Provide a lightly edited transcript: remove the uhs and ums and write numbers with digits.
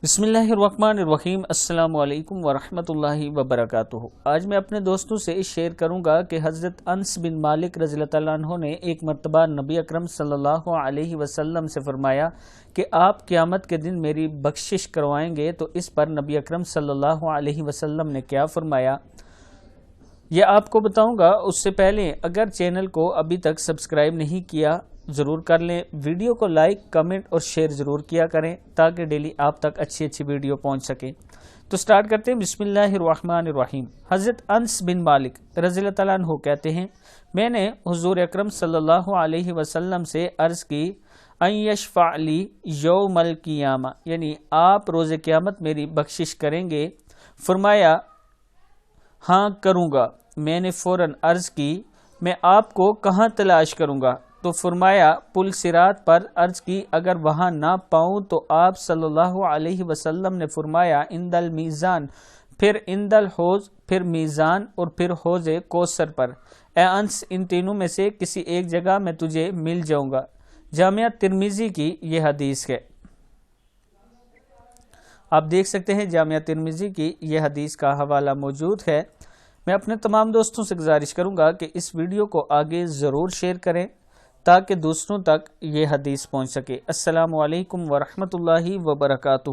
بسم اللہ الرحمن الرحیم۔ السلام علیکم ورحمۃ اللہ وبرکاتہ۔ آج میں اپنے دوستوں سے شیئر کروں گا کہ حضرت انس بن مالک رضی اللہ تعالیٰ عنہ نے ایک مرتبہ نبی اکرم صلی اللہ علیہ وسلم سے فرمایا کہ آپ قیامت کے دن میری بخشش کروائیں گے، تو اس پر نبی اکرم صلی اللہ علیہ وسلم نے کیا فرمایا یہ آپ کو بتاؤں گا۔ اس سے پہلے اگر چینل کو ابھی تک سبسکرائب نہیں کیا ضرور کر لیں، ویڈیو کو لائک، کمنٹ اور شیئر ضرور کیا کریں تاکہ ڈیلی آپ تک اچھی ویڈیو پہنچ سکے۔ تو سٹارٹ کرتے ہیں۔ بسم اللہ الرحمن الرحیم۔ حضرت انس بن مالک رضی اللہ تعالیٰ عنہ کہتے ہیں، میں نے حضور اکرم صلی اللہ علیہ وسلم سے عرض کی ان یشفع لی یوم القیامہ، یعنی آپ روز قیامت میری بخشش کریں گے؟ فرمایا ہاں کروں گا۔ میں نے فوراً عرض کی میں آپ کو کہاں تلاش کروں گا؟ تو فرمایا پل صراط پر۔ عرض کی اگر وہاں نہ پاؤں تو آپ صلی اللہ علیہ وسلم نے فرمایا عند المیزان، پھر عند الحوض، پھر میزان اور پھر حوض کوثر پر۔ اے انس، ان تینوں میں سے کسی ایک جگہ میں تجھے مل جاؤں گا۔ جامعہ ترمذی کی یہ حدیث ہے۔ آپ دیکھ سکتے ہیں جامعہ ترمذی کی یہ حدیث کا حوالہ موجود ہے۔ میں اپنے تمام دوستوں سے گزارش کروں گا کہ اس ویڈیو کو آگے ضرور شیئر کریں تاکہ دوسروں تک یہ حدیث پہنچ سکے۔ السلام علیکم ورحمۃ اللہ وبرکاتہ۔